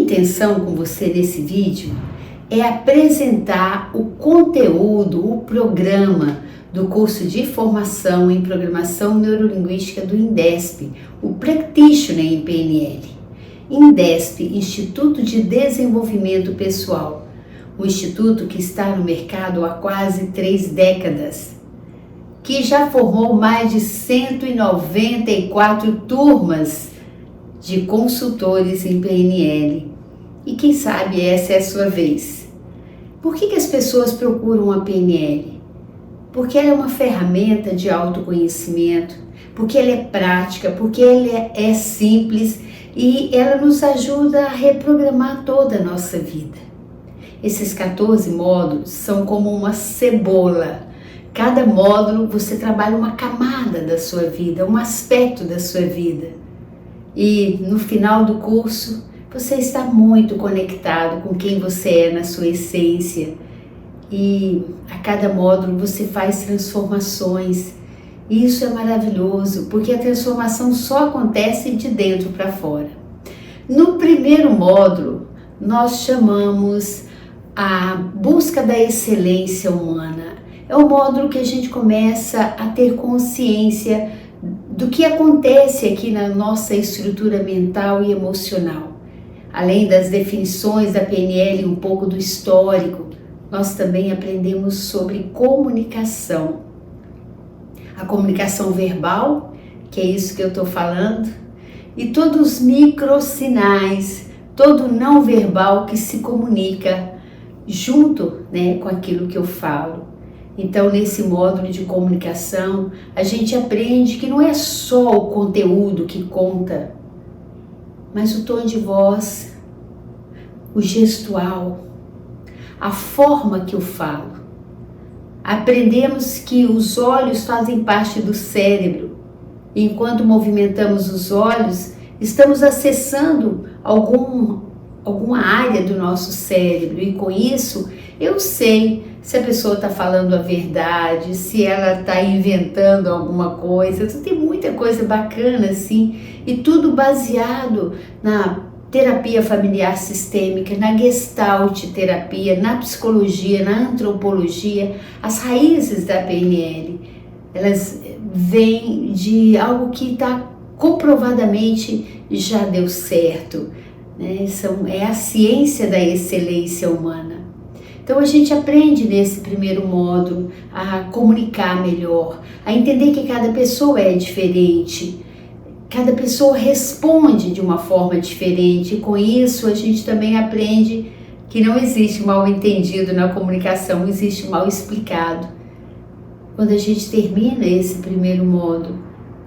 intenção com você nesse vídeo é apresentar o conteúdo, o programa do curso de formação em Programação Neurolinguística do INDESP, o Practitioner em PNL. INDESP, Instituto de Desenvolvimento Pessoal, um instituto que está no mercado há quase 3 décadas, que já formou mais de 194 turmas de consultores em PNL. E quem sabe essa é a sua vez. Por que as pessoas procuram a PNL? Porque ela é uma ferramenta de autoconhecimento, porque ela é prática, porque ela é simples e ela nos ajuda a reprogramar toda a nossa vida. Esses 14 módulos são como uma cebola. Cada módulo você trabalha uma camada da sua vida, um aspecto da sua vida. E no final do curso, você está muito conectado com quem você é na sua essência. E a cada módulo você faz transformações. E isso é maravilhoso, porque a transformação só acontece de dentro para fora. No primeiro módulo, nós chamamos a busca da excelência humana. É o módulo que a gente começa a ter consciência do que acontece aqui na nossa estrutura mental e emocional. Além das definições da PNL e um pouco do histórico, nós também aprendemos sobre comunicação. A comunicação verbal, que é isso que eu estou falando, e todos os microsinais, todo o não verbal que se comunica junto, com aquilo que eu falo. Então, nesse módulo de comunicação, a gente aprende que não é só o conteúdo que conta, mas o tom de voz, o gestual, a forma que eu falo. Aprendemos que os olhos fazem parte do cérebro. E enquanto movimentamos os olhos, estamos acessando alguma área do nosso cérebro. E com isso, eu sei se a pessoa está falando a verdade, se ela está inventando alguma coisa. Então, tem muita coisa bacana assim, e tudo baseado na terapia familiar sistêmica, na gestalt terapia, na psicologia, na antropologia. As raízes da PNL, elas vêm de algo que está comprovadamente já deu certo, é a ciência da excelência humana. Então a gente aprende nesse primeiro módulo a comunicar melhor, a entender que cada pessoa é diferente, cada pessoa responde de uma forma diferente, e com isso a gente também aprende que não existe mal entendido na comunicação, existe mal explicado. Quando a gente termina esse primeiro módulo,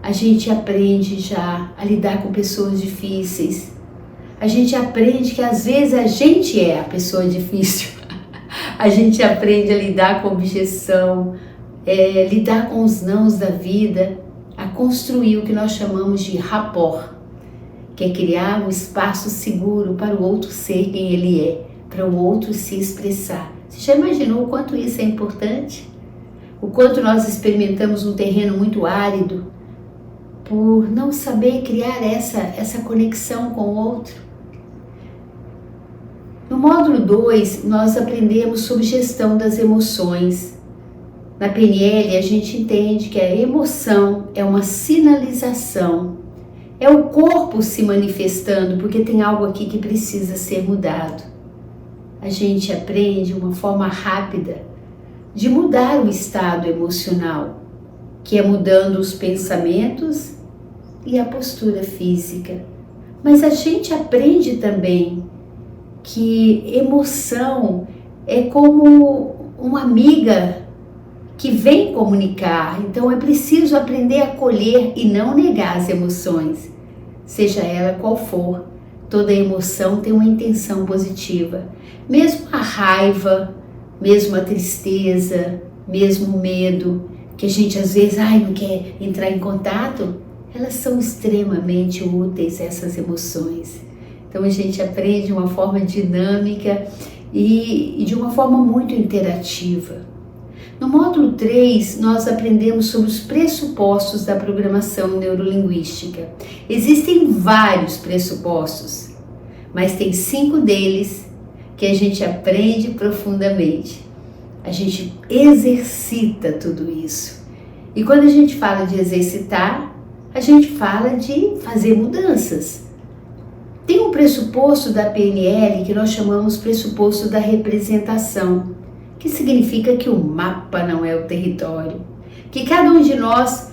a gente aprende já a lidar com pessoas difíceis. A gente aprende que às vezes a gente é a pessoa difícil. A gente aprende a lidar com objeção, lidar com os nãos da vida, a construir o que nós chamamos de rapport, que é criar um espaço seguro para o outro ser quem ele é, para o outro se expressar. Você já imaginou o quanto isso é importante? O quanto nós experimentamos um terreno muito árido por não saber criar essa conexão com o outro? No módulo 2, nós aprendemos sobre gestão das emoções. Na PNL, a gente entende que a emoção é uma sinalização, é o corpo se manifestando, porque tem algo aqui que precisa ser mudado. A gente aprende uma forma rápida de mudar o estado emocional, que é mudando os pensamentos e a postura física. Mas a gente aprende também que emoção é como uma amiga que vem comunicar. Então é preciso aprender a acolher e não negar as emoções, seja ela qual for. Toda emoção tem uma intenção positiva. Mesmo a raiva, mesmo a tristeza, mesmo o medo, que a gente às vezes não quer entrar em contato, elas são extremamente úteis, essas emoções. Então a gente aprende de uma forma dinâmica e de uma forma muito interativa. No módulo 3, nós aprendemos sobre os pressupostos da programação neurolinguística. Existem vários pressupostos, mas tem 5 deles que a gente aprende profundamente. A gente exercita tudo isso. E quando a gente fala de exercitar, a gente fala de fazer mudanças. Tem um pressuposto da PNL que nós chamamos pressuposto da representação, que significa que o mapa não é o território, que cada um de nós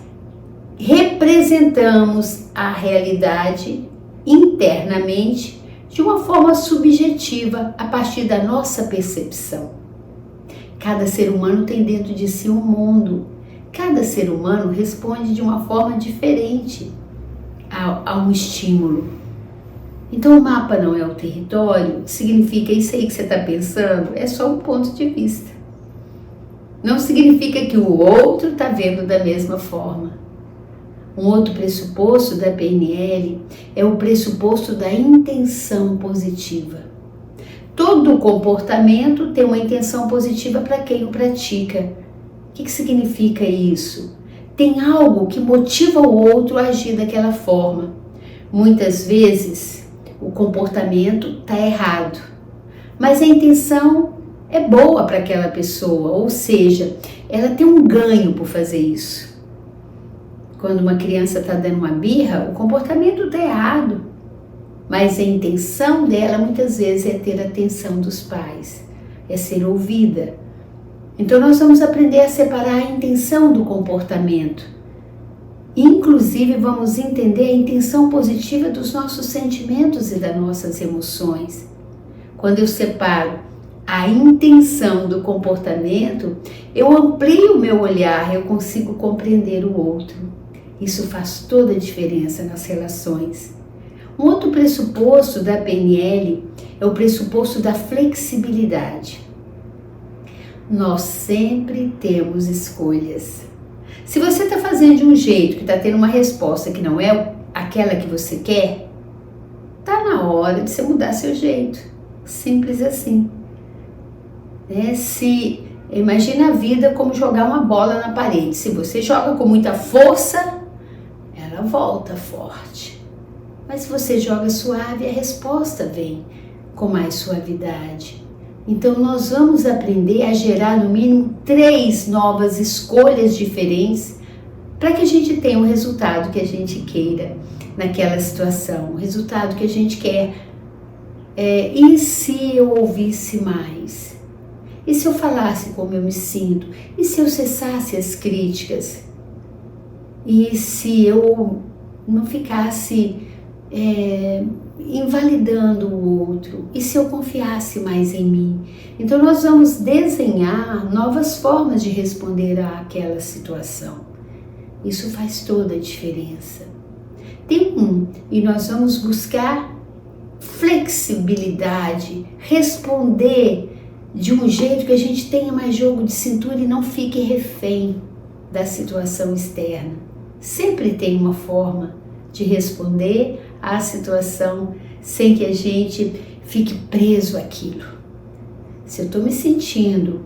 representamos a realidade internamente de uma forma subjetiva a partir da nossa percepção. Cada ser humano tem dentro de si um mundo. Cada ser humano responde de uma forma diferente a um estímulo. Então o mapa não é o território, significa isso aí que você está pensando, é só um ponto de vista. Não significa que o outro está vendo da mesma forma. Um outro pressuposto da PNL é o pressuposto da intenção positiva. Todo comportamento tem uma intenção positiva para quem o pratica. O que significa isso? Tem algo que motiva o outro a agir daquela forma. Muitas vezes o comportamento está errado, mas a intenção é boa para aquela pessoa, ou seja, ela tem um ganho por fazer isso. Quando uma criança está dando uma birra, o comportamento está errado, mas a intenção dela muitas vezes é ter a atenção dos pais, é ser ouvida. Então nós vamos aprender a separar a intenção do comportamento. Inclusive vamos entender a intenção positiva dos nossos sentimentos e das nossas emoções. Quando eu separo a intenção do comportamento, eu amplio o meu olhar, eu consigo compreender o outro. Isso faz toda a diferença nas relações. Um outro pressuposto da PNL é o pressuposto da flexibilidade. Nós sempre temos escolhas. Se você está fazendo de um jeito que está tendo uma resposta que não é aquela que você quer, está na hora de você mudar seu jeito. Simples assim. Imagina a vida como jogar uma bola na parede. Se você joga com muita força, ela volta forte. Mas se você joga suave, a resposta vem com mais suavidade. Então nós vamos aprender a gerar no mínimo 3 novas escolhas diferentes para que a gente tenha o resultado que a gente queira naquela situação, o resultado que a gente quer. E se eu ouvisse mais? E se eu falasse como eu me sinto? E se eu cessasse as críticas? E se eu não ficasse invalidando o outro? E se eu confiasse mais em mim? Então nós vamos desenhar novas formas de responder àquela situação. Isso faz toda a diferença. E nós vamos buscar flexibilidade, responder de um jeito que a gente tenha mais jogo de cintura e não fique refém da situação externa. Sempre tem uma forma de responder à situação sem que a gente fique preso àquilo. Se eu estou me sentindo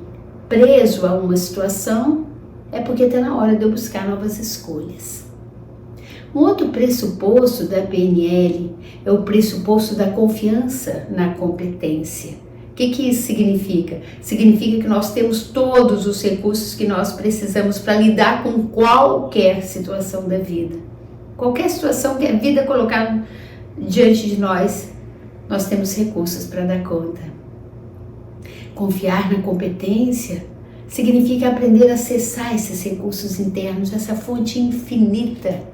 preso a uma situação, é porque está na hora de eu buscar novas escolhas. Um outro pressuposto da PNL é o pressuposto da confiança na competência. O que isso significa? Significa que nós temos todos os recursos que nós precisamos para lidar com qualquer situação da vida. Qualquer situação que a vida colocar diante de nós, nós temos recursos para dar conta. Confiar na competência significa aprender a acessar esses recursos internos, essa fonte infinita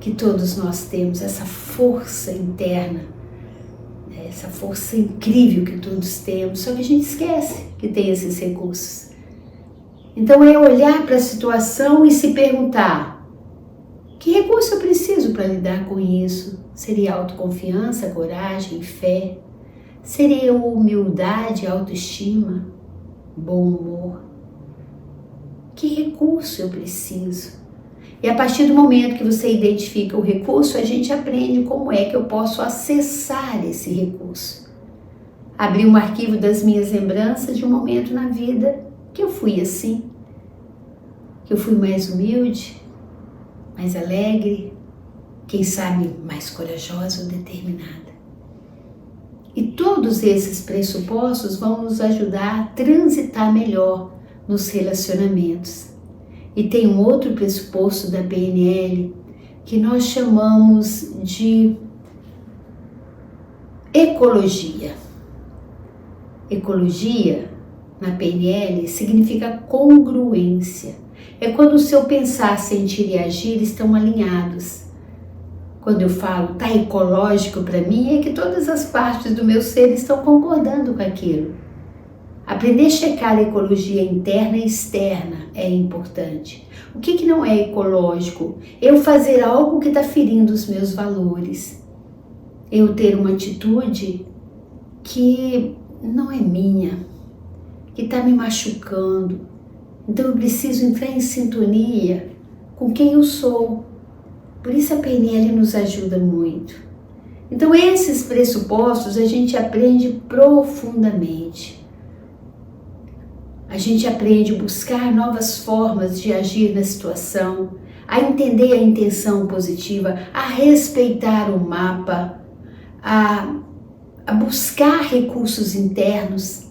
que todos nós temos, essa força interna, essa força incrível que todos temos, só que a gente esquece que tem esses recursos. Então é olhar para a situação e se perguntar: que recurso eu preciso para lidar com isso? Seria autoconfiança, coragem, fé? Seria humildade, autoestima, bom humor? Que recurso eu preciso? E a partir do momento que você identifica o recurso, a gente aprende como é que eu posso acessar esse recurso. Abrir um arquivo das minhas lembranças de um momento na vida que eu fui assim, que eu fui mais humilde, mais alegre, quem sabe mais corajosa ou determinada. E todos esses pressupostos vão nos ajudar a transitar melhor nos relacionamentos. E tem um outro pressuposto da PNL que nós chamamos de ecologia. Ecologia, na PNL, significa congruência. É quando o seu pensar, sentir e agir estão alinhados. Quando eu falo tá ecológico para mim, é que todas as partes do meu ser estão concordando com aquilo. Aprender a checar a ecologia interna e externa é importante. O que não é ecológico? Eu fazer algo que está ferindo os meus valores. Eu ter uma atitude que não é minha, que está me machucando. Então eu preciso entrar em sintonia com quem eu sou. Por isso a PNL nos ajuda muito. Então esses pressupostos a gente aprende profundamente. A gente aprende a buscar novas formas de agir na situação, a entender a intenção positiva, a respeitar o mapa, a buscar recursos internos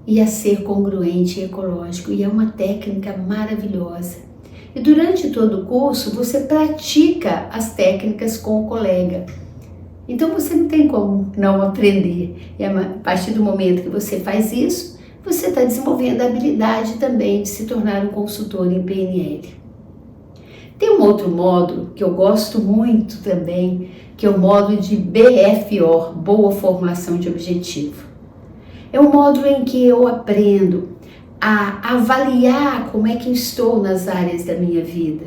e a ser congruente e ecológico. E é uma técnica maravilhosa. E durante todo o curso você pratica as técnicas com o colega. Então você não tem como não aprender. E a partir do momento que você faz isso, você está desenvolvendo a habilidade também de se tornar um consultor em PNL. Tem um outro módulo que eu gosto muito também, que é o módulo de BFO, Boa Formação de Objetivo. É um módulo em que eu aprendo a avaliar como é que eu estou nas áreas da minha vida.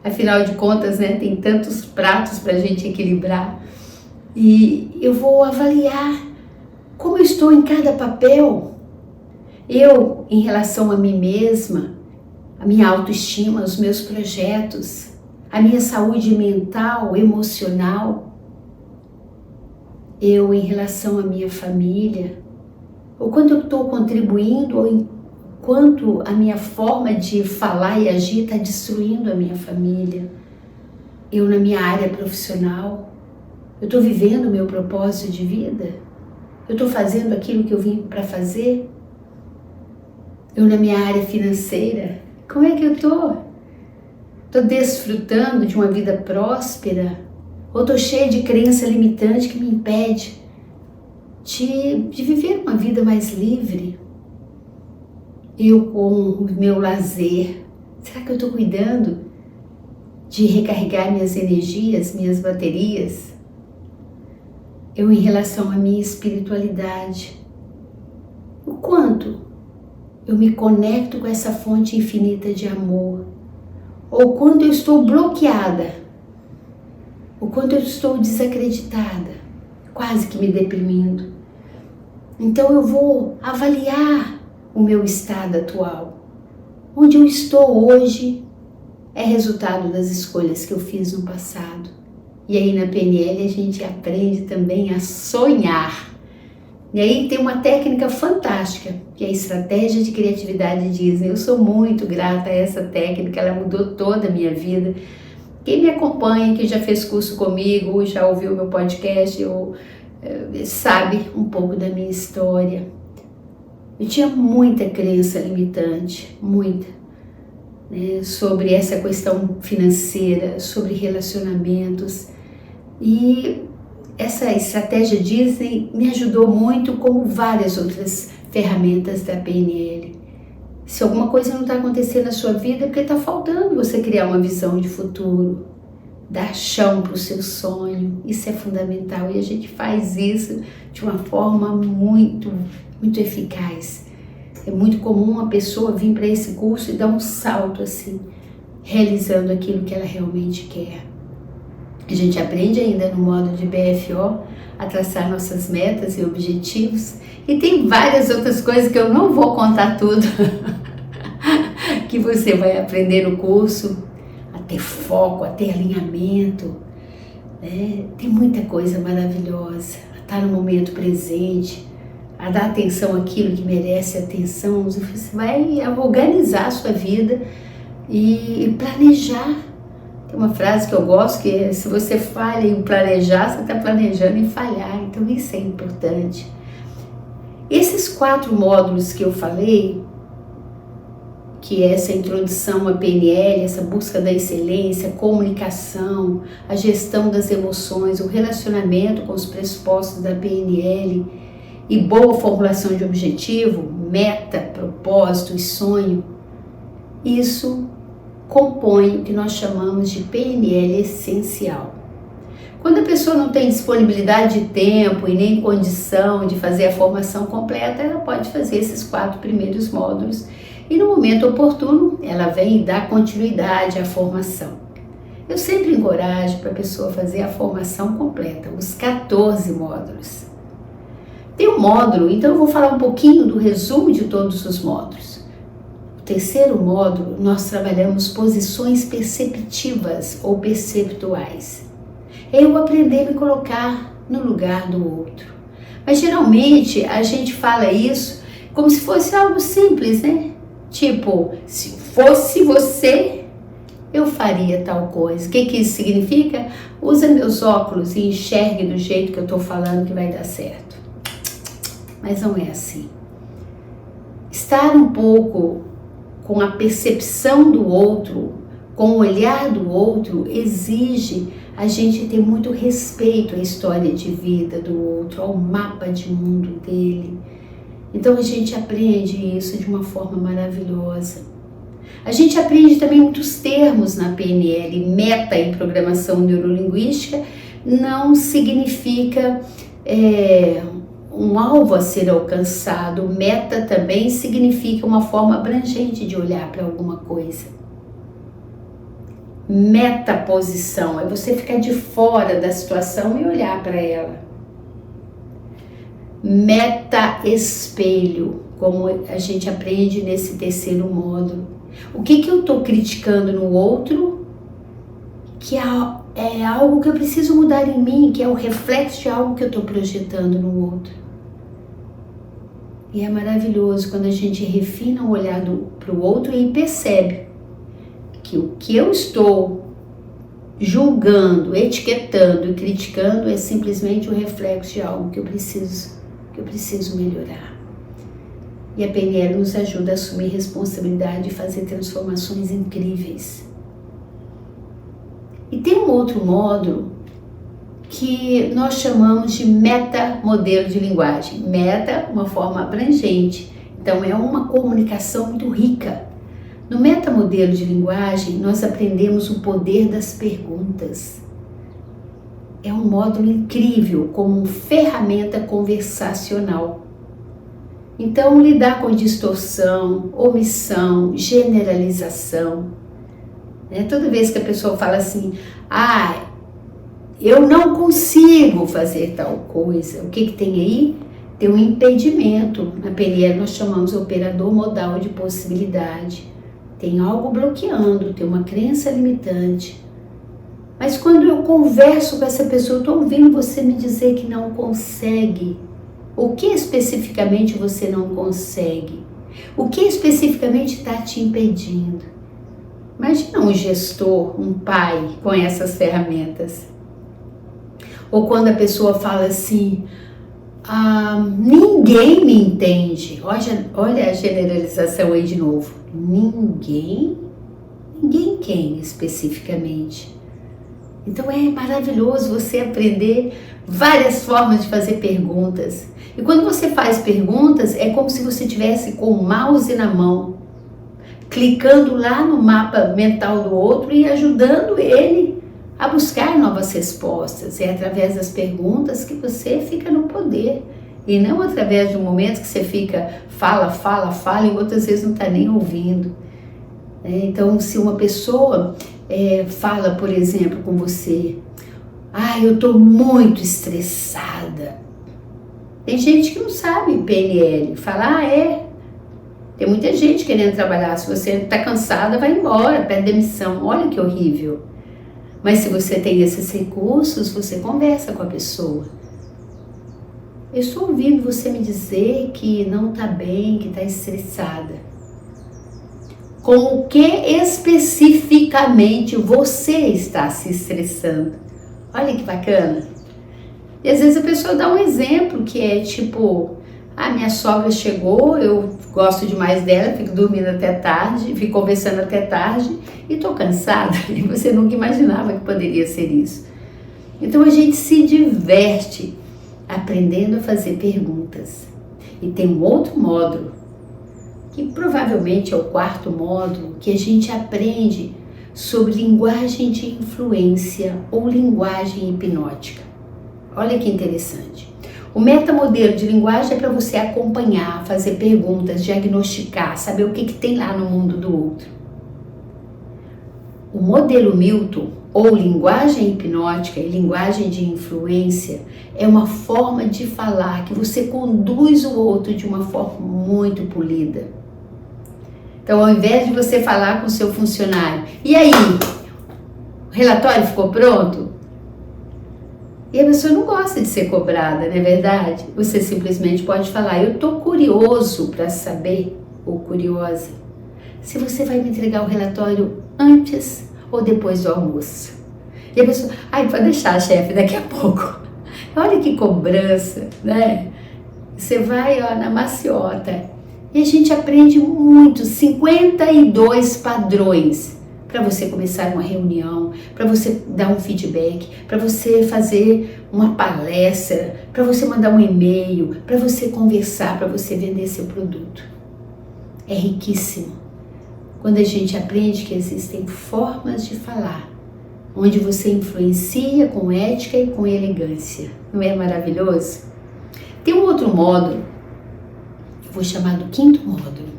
Afinal de contas, né, tem tantos pratos para a gente equilibrar. E eu vou avaliar como eu estou em cada papel. Eu, em relação a mim mesma, a minha autoestima, os meus projetos, a minha saúde mental, emocional. Eu, em relação à minha família, ou quando eu estou contribuindo, ou enquanto a minha forma de falar e agir está destruindo a minha família. Eu, na minha área profissional, eu estou vivendo o meu propósito de vida? Eu estou fazendo aquilo que eu vim para fazer? Eu, na minha área financeira, como é que eu estou? Estou desfrutando de uma vida próspera? Ou estou cheia de crença limitante que me impede de viver uma vida mais livre? Eu, com o meu lazer, será que eu estou cuidando de recarregar minhas energias, minhas baterias? Eu, em relação à minha espiritualidade, o quanto eu me conecto com essa fonte infinita de amor? Ou quando eu estou bloqueada? Ou quando eu estou desacreditada, quase que me deprimindo? Então eu vou avaliar o meu estado atual. Onde eu estou hoje é resultado das escolhas que eu fiz no passado. E aí na PNL a gente aprende também a sonhar. E aí tem uma técnica fantástica, que é a estratégia de criatividade Disney. Eu sou muito grata a essa técnica, ela mudou toda a minha vida. Quem me acompanha, que já fez curso comigo, já ouviu meu podcast, sabe um pouco da minha história. Eu tinha muita crença limitante, muita, né, sobre essa questão financeira, sobre relacionamentos. E essa estratégia Disney me ajudou muito, como várias outras ferramentas da PNL. Se alguma coisa não está acontecendo na sua vida, é porque está faltando você criar uma visão de futuro, dar chão para o seu sonho. Isso é fundamental e a gente faz isso de uma forma muito eficaz. É muito comum uma pessoa vir para esse curso e dar um salto assim, realizando aquilo que ela realmente quer. A gente aprende ainda no módulo de BFO a traçar nossas metas e objetivos. E tem várias outras coisas que eu não vou contar tudo, que você vai aprender no curso, a ter foco, a ter alinhamento, né? Tem muita coisa maravilhosa, a estar no momento presente, a dar atenção àquilo que merece atenção. Você vai organizar a sua vida e planejar Tem uma frase que eu gosto que é: se você falha em planejar, você está planejando em falhar. Então isso é importante. Esses 4 módulos que eu falei, que é essa introdução à PNL, essa busca da excelência, comunicação, a gestão das emoções, o relacionamento com os pressupostos da PNL e boa formulação de objetivo, meta, propósito e sonho, isso compõe o que nós chamamos de PNL essencial. Quando a pessoa não tem disponibilidade de tempo e nem condição de fazer a formação completa, ela pode fazer esses 4 primeiros módulos e no momento oportuno ela vem e dá continuidade à formação. Eu sempre encorajo para a pessoa fazer a formação completa, os 14 módulos. Tem um módulo, então eu vou falar um pouquinho do resumo de todos os módulos. O terceiro módulo, nós trabalhamos posições perceptivas ou perceptuais. É eu aprender a me colocar no lugar do outro. Mas geralmente a gente fala isso como se fosse algo simples, né? Tipo, se fosse você, eu faria tal coisa. O que isso significa? Usa meus óculos e enxergue do jeito que eu estou falando que vai dar certo. Mas não é assim. Estar um pouco com a percepção do outro, com o olhar do outro, exige a gente ter muito respeito à história de vida do outro, ao mapa de mundo dele. Então a gente aprende isso de uma forma maravilhosa. A gente aprende também muitos termos na PNL. Meta em programação neurolinguística não significa um alvo a ser alcançado. Meta também significa uma forma abrangente de olhar para alguma coisa. Metaposição é você ficar de fora da situação e olhar para ela. Meta-espelho, como a gente aprende nesse terceiro módulo. O que eu estou criticando no outro, que é algo que eu preciso mudar em mim, que é o reflexo de algo que eu estou projetando no outro. E é maravilhoso quando a gente refina o olhar para o outro e percebe que o que eu estou julgando, etiquetando e criticando é simplesmente o reflexo de algo que eu preciso melhorar. E a PNL nos ajuda a assumir responsabilidade e fazer transformações incríveis. E tem um outro módulo que nós chamamos de meta-modelo de linguagem. Meta, uma forma abrangente. Então é uma comunicação muito rica. No metamodelo de linguagem, nós aprendemos o poder das perguntas. É um módulo incrível como ferramenta conversacional. Então, lidar com distorção, omissão, generalização. Toda vez que a pessoa fala assim, eu não consigo fazer tal coisa, o que tem aí? Tem um impedimento. Na PNL nós chamamos de operador modal de possibilidade. Tem algo bloqueando, tem uma crença limitante. Mas quando eu converso com essa pessoa, eu estou ouvindo você me dizer que não consegue. O que especificamente você não consegue? O que especificamente está te impedindo? Imagina um gestor, um pai com essas ferramentas. Ou quando a pessoa fala assim, ninguém me entende. Olha a generalização aí de novo. Ninguém quem especificamente? Então é maravilhoso você aprender várias formas de fazer perguntas. E quando você faz perguntas, é como se você estivesse com o mouse na mão, clicando lá no mapa mental do outro e ajudando ele a buscar novas respostas. É através das perguntas que você fica no poder. E não através de um momento que você fica, fala, e outras vezes não está nem ouvindo. Então, se uma pessoa fala, por exemplo, com você, eu estou muito estressada. Tem gente que não sabe PNL, fala, Tem muita gente querendo trabalhar, se você está cansada, vai embora, pede demissão, olha que horrível. Mas se você tem esses recursos, você conversa com a pessoa. Eu estou ouvindo você me dizer que não está bem, que está estressada. Com o que especificamente você está se estressando. Olha que bacana. E às vezes a pessoa dá um exemplo que é tipo, minha sogra chegou, eu gosto demais dela, fico dormindo até tarde, fico conversando até tarde e tô cansada. E você nunca imaginava que poderia ser isso. Então a gente se diverte aprendendo a fazer perguntas. E tem um outro módulo, que provavelmente é o quarto módulo, que a gente aprende sobre linguagem de influência ou linguagem hipnótica. Olha que interessante. O metamodelo de linguagem é para você acompanhar, fazer perguntas, diagnosticar, saber o que tem lá no mundo do outro. O modelo Milton, ou linguagem hipnótica e linguagem de influência, é uma forma de falar que você conduz o outro de uma forma muito polida. Então, ao invés de você falar com o seu funcionário, e aí, o relatório ficou pronto? E a pessoa não gosta de ser cobrada, não é verdade? Você simplesmente pode falar, eu estou curioso para saber, ou curiosa, se você vai me entregar o relatório antes ou depois do almoço. E a pessoa, pode deixar, chefe, daqui a pouco. Olha que cobrança, né? Você vai na maciota. E a gente aprende muito, 52 padrões para você começar uma reunião, para você dar um feedback, para você fazer uma palestra, para você mandar um e-mail, para você conversar, para você vender seu produto. É riquíssimo quando a gente aprende que existem formas de falar, onde você influencia com ética e com elegância. Não é maravilhoso? Tem um outro módulo, eu vou chamar do quinto módulo,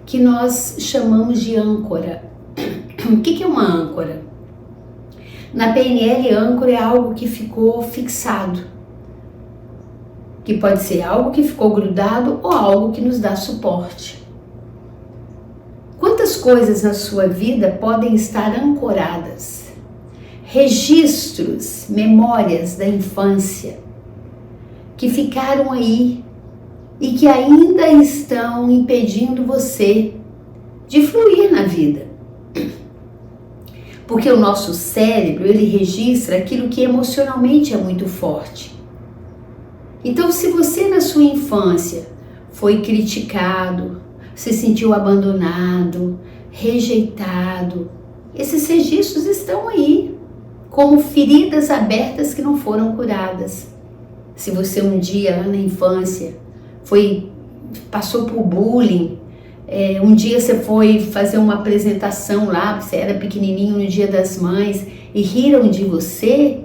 que nós chamamos de âncora. O que é uma âncora? Na PNL, âncora é algo que ficou fixado, que pode ser algo que ficou grudado ou algo que nos dá suporte. Quantas coisas na sua vida podem estar ancoradas? Registros, memórias da infância que ficaram aí e que ainda estão impedindo você de fluir na vida. Porque o nosso cérebro, ele registra aquilo que emocionalmente é muito forte. Então, se você na sua infância foi criticado, se sentiu abandonado, rejeitado, esses registros estão aí, como feridas abertas que não foram curadas. Se você um dia lá na infância passou por bullying, um dia você foi fazer uma apresentação lá, você era pequenininho no Dia das Mães e riram de você,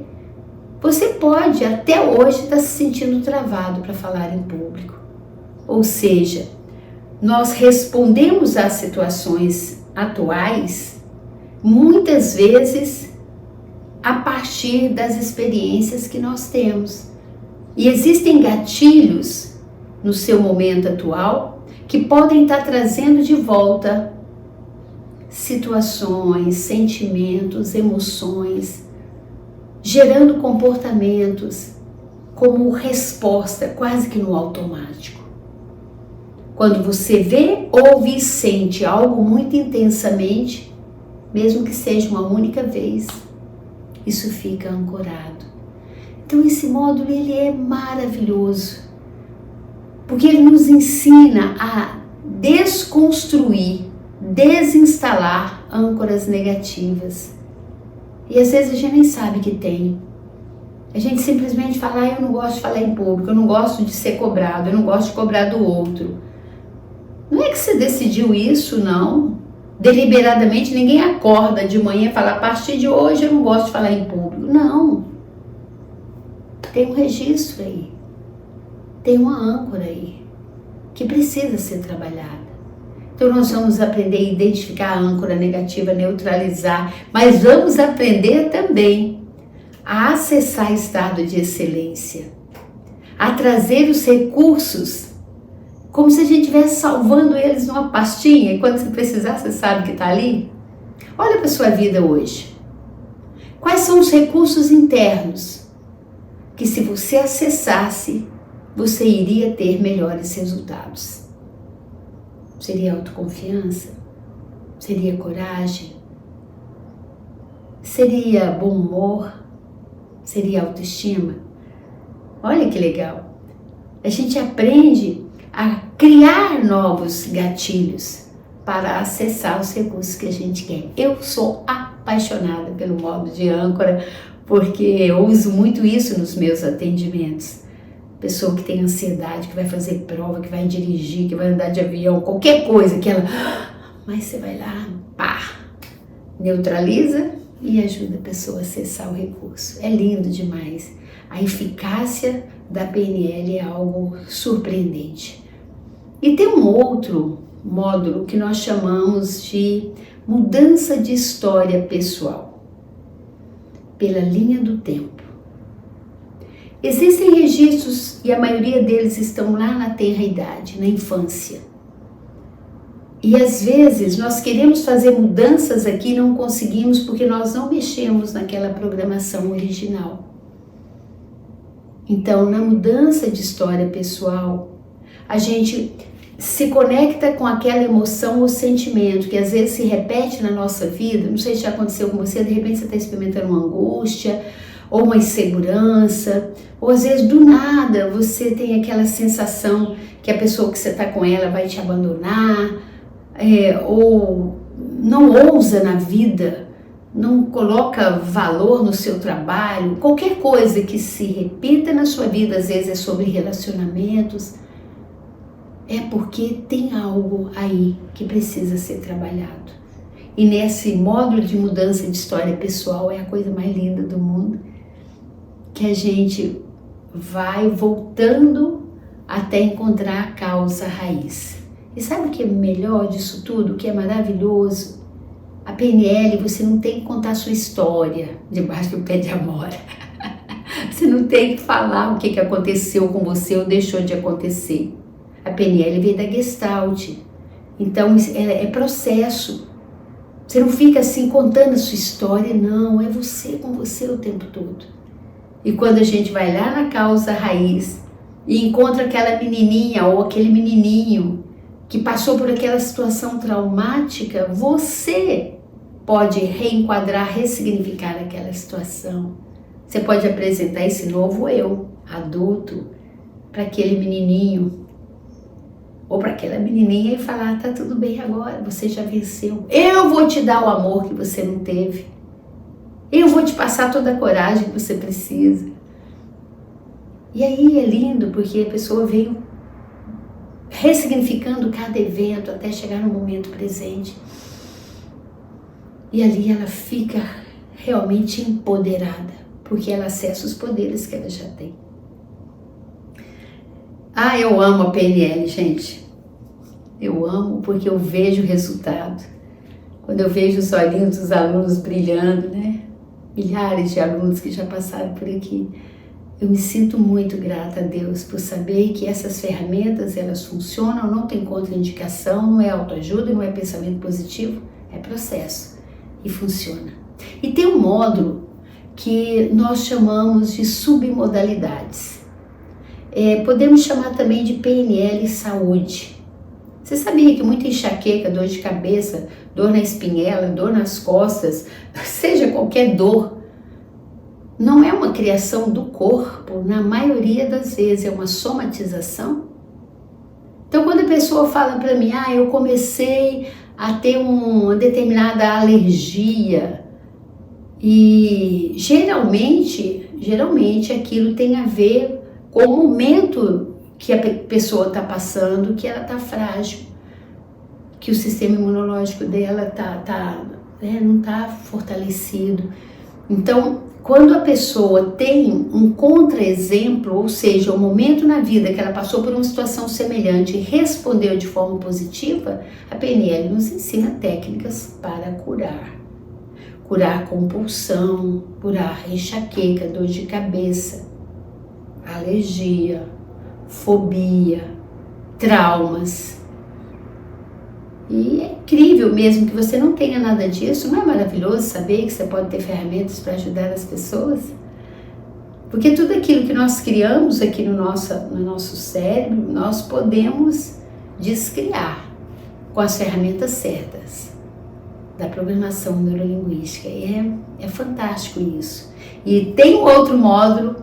você pode até hoje estar se sentindo travado para falar em público. Ou seja, nós respondemos às situações atuais muitas vezes a partir das experiências que nós temos. E existem gatilhos no seu momento atual que podem estar trazendo de volta situações, sentimentos, emoções, gerando comportamentos como resposta quase que no automático. Quando você vê, ouve e sente algo muito intensamente, mesmo que seja uma única vez, isso fica ancorado. Então esse módulo ele é maravilhoso, porque ele nos ensina a desconstruir, desinstalar âncoras negativas. E às vezes a gente nem sabe que tem. A gente simplesmente fala, eu não gosto de falar em público, eu não gosto de ser cobrado, eu não gosto de cobrar do outro. Não é que você decidiu isso, não. Deliberadamente ninguém acorda de manhã e fala, a partir de hoje eu não gosto de falar em público. Não. Tem um registro aí. Tem uma âncora aí que precisa ser trabalhada. Então nós vamos aprender a identificar a âncora negativa, neutralizar, mas vamos aprender também a acessar estado de excelência, a trazer os recursos como se a gente estivesse salvando eles numa pastinha e quando você precisar você sabe que está ali. Olha para a sua vida hoje. Quais são os recursos internos que se você acessasse, você iria ter melhores resultados? Seria autoconfiança? Seria coragem? Seria bom humor? Seria autoestima? Olha que legal! A gente aprende a criar novos gatilhos para acessar os recursos que a gente quer. Eu sou apaixonada pelo modo de âncora, porque eu uso muito isso nos meus atendimentos. Pessoa que tem ansiedade, que vai fazer prova, que vai dirigir, que vai andar de avião, qualquer coisa que ela... Mas você vai lá, pá, neutraliza e ajuda a pessoa a acessar o recurso. É lindo demais. A eficácia da PNL é algo surpreendente. E tem um outro módulo que nós chamamos de mudança de história pessoal, pela linha do tempo. Existem registros e a maioria deles estão lá na tenra idade, na infância. E às vezes nós queremos fazer mudanças aqui e não conseguimos porque nós não mexemos naquela programação original. Então, na mudança de história pessoal, a gente se conecta com aquela emoção ou sentimento que às vezes se repete na nossa vida. Não sei se já aconteceu com você, de repente você está experimentando uma angústia ou uma insegurança, ou às vezes do nada você tem aquela sensação que a pessoa que você está com ela vai te abandonar, ou não ousa na vida, não coloca valor no seu trabalho, qualquer coisa que se repita na sua vida, às vezes é sobre relacionamentos, é porque tem algo aí que precisa ser trabalhado. E nesse módulo de mudança de história pessoal é a coisa mais linda do mundo, que a gente vai voltando até encontrar a causa raiz. E sabe o que é melhor disso tudo, o que é maravilhoso? A PNL, você não tem que contar a sua história debaixo do pé de amora. Você não tem que falar o que aconteceu com você ou deixou de acontecer. A PNL veio da Gestalt. Então é processo. Você não fica assim contando a sua história, não. É você com você o tempo todo. E quando a gente vai lá na causa raiz e encontra aquela menininha ou aquele menininho que passou por aquela situação traumática, você pode reenquadrar, ressignificar aquela situação. Você pode apresentar esse novo eu, adulto, para aquele menininho ou para aquela menininha e falar, tá tudo bem agora, você já venceu. Eu vou te dar o amor que você não teve. Eu vou te passar toda a coragem que você precisa. E aí é lindo porque a pessoa veio ressignificando cada evento até chegar no momento presente. E ali ela fica realmente empoderada, porque ela acessa os poderes que ela já tem. Ah, eu amo a PNL, gente. Eu amo porque eu vejo o resultado. Quando eu vejo os olhinhos dos alunos brilhando, né? Milhares de alunos que já passaram por aqui. Eu me sinto muito grata a Deus por saber que essas ferramentas, elas funcionam, não tem contraindicação, não é autoajuda, não é pensamento positivo, é processo e funciona. E tem um módulo que nós chamamos de submodalidades. Podemos chamar também de PNL Saúde. Você sabia que muita enxaqueca, dor de cabeça, dor na espinhela, dor nas costas, seja qualquer dor, não é uma criação do corpo, na maioria das vezes é uma somatização? Então quando a pessoa fala para mim, eu comecei a ter uma determinada alergia, e geralmente aquilo tem a ver com o momento que a pessoa está passando, que ela está frágil, que o sistema imunológico dela não está fortalecido. Então, quando a pessoa tem um contra-exemplo, ou seja, um momento na vida que ela passou por uma situação semelhante e respondeu de forma positiva, a PNL nos ensina técnicas para curar. Curar compulsão, curar enxaqueca, dor de cabeça, alergia, fobia, traumas. E é incrível mesmo que você não tenha nada disso. Não é maravilhoso saber que você pode ter ferramentas para ajudar as pessoas? Porque tudo aquilo que nós criamos aqui no nosso cérebro, nós podemos descriar com as ferramentas certas. da programação neurolinguística. E é fantástico isso. E tem um outro módulo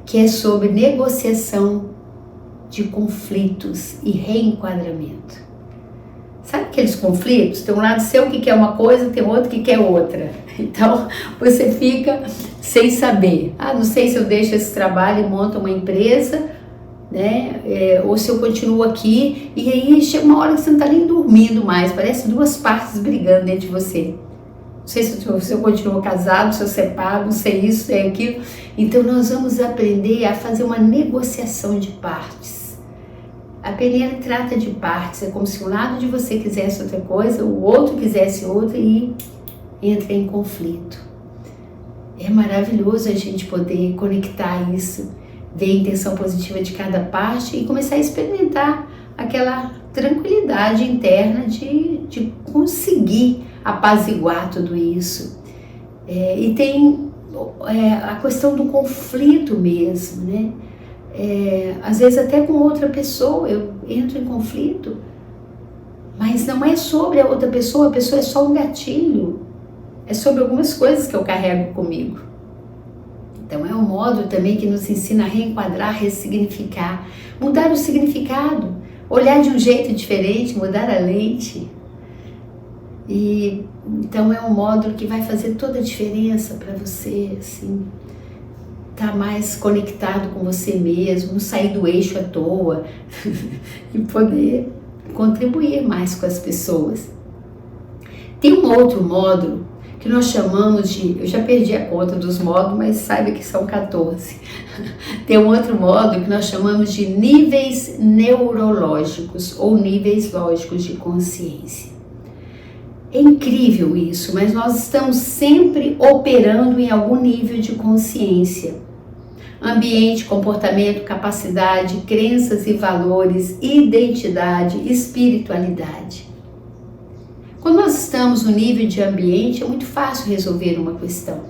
que é sobre negociação de conflitos e reenquadramento. Sabe aqueles conflitos? Tem um lado seu que quer uma coisa, tem outro que quer outra. Então, você fica sem saber. Não sei se eu deixo esse trabalho e monto uma empresa, né? Ou se eu continuo aqui. E aí chega uma hora que você não está nem dormindo mais. Parece duas partes brigando dentro de você. Não sei se eu continuo casado, se eu separo, não sei isso, sei aquilo. Então, nós vamos aprender a fazer uma negociação de partes. A PNL trata de partes, é como se um lado de você quisesse outra coisa, o outro quisesse outra e entra em conflito. É maravilhoso a gente poder conectar isso, ver a intenção positiva de cada parte e começar a experimentar aquela tranquilidade interna de conseguir apaziguar tudo isso. E tem a questão do conflito mesmo, né? Às vezes até com outra pessoa eu entro em conflito, mas não é sobre a outra pessoa, a pessoa é só um gatilho, é sobre algumas coisas que eu carrego comigo. Então é um modo também que nos ensina a reenquadrar, ressignificar, mudar o significado, olhar de um jeito diferente, mudar a lente. E então é um módulo que vai fazer toda a diferença para você, assim, estar mais conectado com você mesmo, não sair do eixo à toa e poder contribuir mais com as pessoas. Tem um outro módulo que nós chamamos de, eu já perdi a conta dos módulos, mas saiba que são 14. Tem um outro módulo que nós chamamos de níveis neurológicos ou níveis lógicos de consciência. É incrível isso, mas nós estamos sempre operando em algum nível de consciência. Ambiente, comportamento, capacidade, crenças e valores, identidade, espiritualidade. Quando nós estamos no nível de ambiente, é muito fácil resolver uma questão.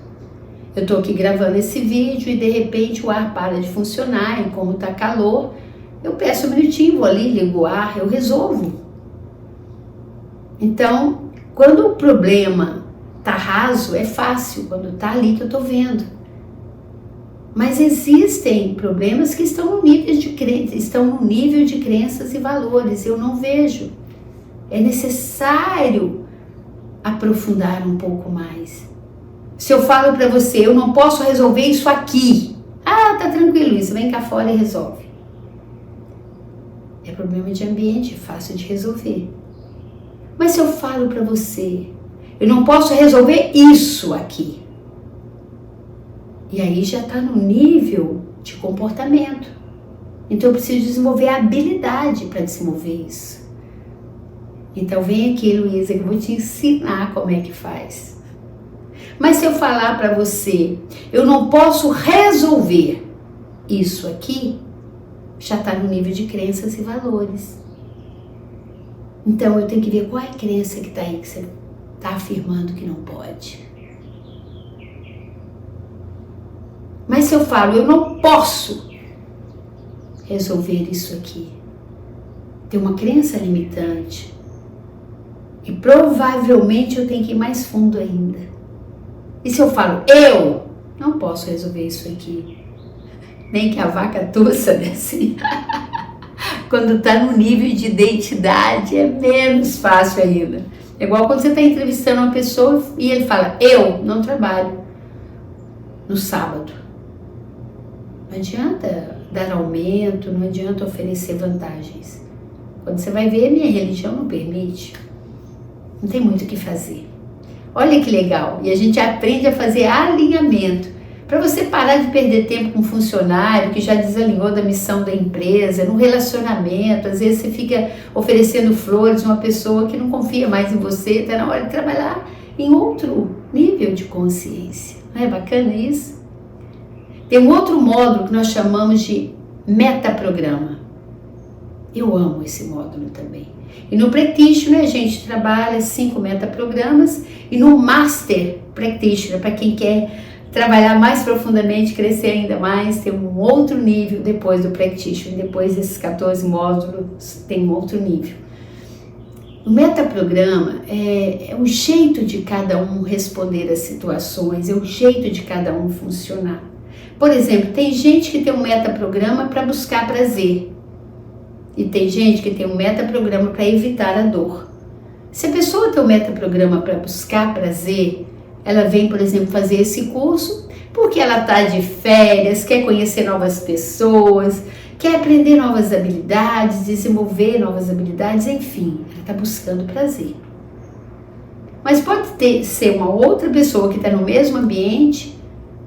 Eu estou aqui gravando esse vídeo e de repente o ar para de funcionar e como está calor, eu peço um minutinho, vou ali, ligo o ar, eu resolvo. Então, quando o problema está raso, é fácil, quando está ali que eu estou vendo. Mas existem problemas que estão no nível de crenças e valores, eu não vejo. É necessário aprofundar um pouco mais. Se eu falo para você, eu não posso resolver isso aqui. Tá tranquilo isso, vem cá fora e resolve. É problema de ambiente, fácil de resolver. Mas se eu falo para você, eu não posso resolver isso aqui. E aí já está no nível de comportamento. Então eu preciso desenvolver a habilidade para desenvolver isso. Então vem aqui, Luísa, que eu vou te ensinar como é que faz. Mas se eu falar para você, eu não posso resolver isso aqui, já está no nível de crenças e valores. Então eu tenho que ver qual é a crença que está aí, que você está afirmando que não pode. Mas se eu falo, eu não posso resolver isso aqui, tem uma crença limitante e provavelmente eu tenho que ir mais fundo ainda. E se eu falo, eu não posso resolver isso aqui, nem que a vaca tussa, né? Assim. Quando está no nível de identidade é menos fácil ainda. É igual quando você está entrevistando uma pessoa e ele fala, eu não trabalho no sábado. Não adianta dar aumento, não adianta oferecer vantagens. Quando você vai ver, minha religião não permite. Não tem muito o que fazer. Olha que legal. E a gente aprende a fazer alinhamento. Para você parar de perder tempo com um funcionário que já desalinhou da missão da empresa, no relacionamento, às vezes você fica oferecendo flores a uma pessoa que não confia mais em você, está na hora de trabalhar em outro nível de consciência. Não é bacana isso? Tem um outro módulo que nós chamamos de metaprograma. Eu amo esse módulo também. E no Practitioner a gente trabalha 5 metaprogramas e no Master Practitioner, para quem quer trabalhar mais profundamente, crescer ainda mais, tem um outro nível depois do Practitioner, depois desses 14 módulos tem um outro nível. O metaprograma é o jeito de cada um responder às situações, é o jeito de cada um funcionar. Por exemplo, tem gente que tem um metaprograma para buscar prazer e tem gente que tem um metaprograma para evitar a dor. Se a pessoa tem um metaprograma para buscar prazer, ela vem, por exemplo, fazer esse curso porque ela está de férias, quer conhecer novas pessoas, quer aprender novas habilidades, desenvolver novas habilidades, enfim, ela está buscando prazer. Mas pode ser uma outra pessoa que está no mesmo ambiente,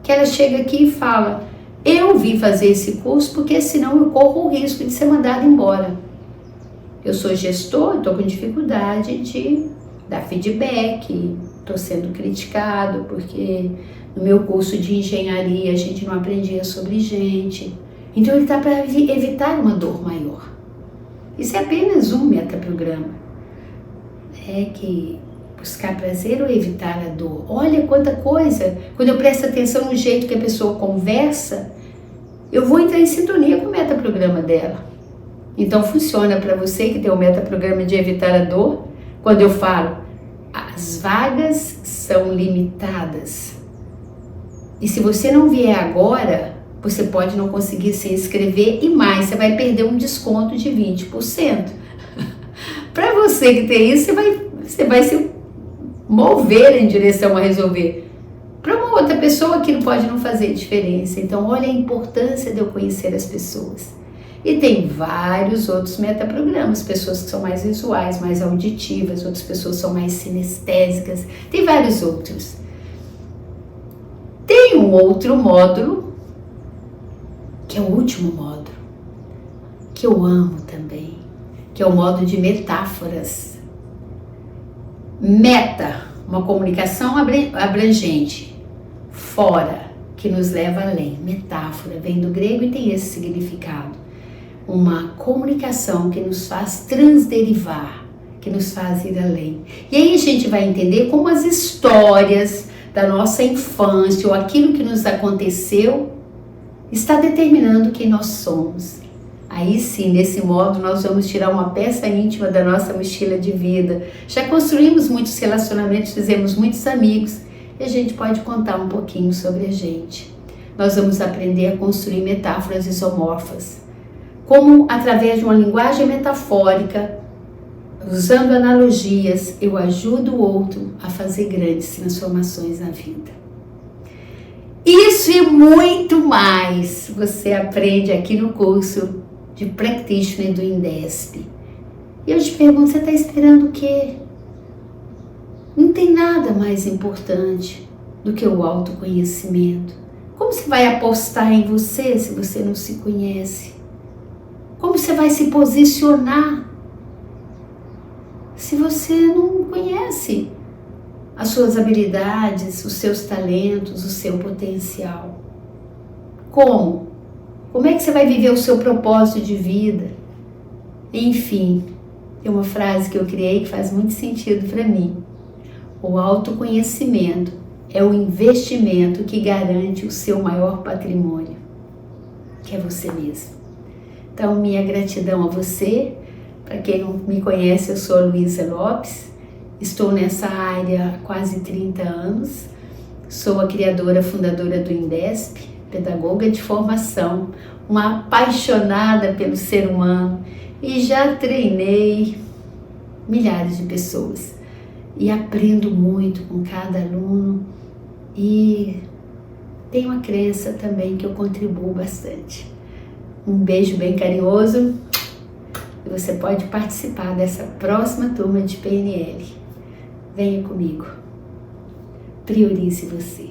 que ela chega aqui e fala: eu vim fazer esse curso porque senão eu corro o risco de ser mandada embora. Eu sou gestor, estou com dificuldade de dar feedback, estou sendo criticado porque no meu curso de engenharia a gente não aprendia sobre gente. Então ele está para evitar uma dor maior. Isso é apenas um metaprograma. É que buscar prazer ou evitar a dor. Olha quanta coisa! Quando eu presto atenção no jeito que a pessoa conversa, eu vou entrar em sintonia com o metaprograma dela. Então funciona para você que tem o metaprograma de evitar a dor, quando eu falo, as vagas são limitadas. E se você não vier agora, você pode não conseguir se inscrever e mais, você vai perder um desconto de 20%. Para você que tem isso, você vai se mover em direção a resolver. Para uma outra pessoa, aquilo pode não fazer diferença. Então, olha a importância de eu conhecer as pessoas. E tem vários outros metaprogramas, pessoas que são mais visuais, mais auditivas, outras pessoas são mais sinestésicas, tem vários outros. Tem um outro módulo, que é o último módulo, que eu amo também, que é o módulo de metáforas. Meta, uma comunicação abrangente, fora, que nos leva além. Metáfora vem do grego e tem esse significado. Uma comunicação que nos faz transderivar, que nos faz ir além. E aí a gente vai entender como as histórias da nossa infância ou aquilo que nos aconteceu está determinando quem nós somos. Aí sim, nesse modo, nós vamos tirar uma peça íntima da nossa mochila de vida. Já construímos muitos relacionamentos, fizemos muitos amigos e a gente pode contar um pouquinho sobre a gente. Nós vamos aprender a construir metáforas isomorfas. Como, através de uma linguagem metafórica, usando analogias, eu ajudo o outro a fazer grandes transformações na vida. Isso e muito mais você aprende aqui no curso de Practitioner do Indesp. E eu te pergunto, você está esperando o quê? Não tem nada mais importante do que o autoconhecimento. Como você vai apostar em você se você não se conhece? Como você vai se posicionar se você não conhece as suas habilidades, os seus talentos, o seu potencial? Como? Como é que você vai viver o seu propósito de vida? Enfim, tem uma frase que eu criei que faz muito sentido para mim. O autoconhecimento é o investimento que garante o seu maior patrimônio, que é você mesmo. Então, minha gratidão a você. Para quem não me conhece, eu sou a Luísa Lopes, estou nessa área há quase 30 anos, sou a criadora, fundadora do Indesp, pedagoga de formação, uma apaixonada pelo ser humano e já treinei milhares de pessoas e aprendo muito com cada aluno e tenho a crença também que eu contribuo bastante. Um beijo bem carinhoso e você pode participar dessa próxima turma de PNL. Venha comigo. Priorize você.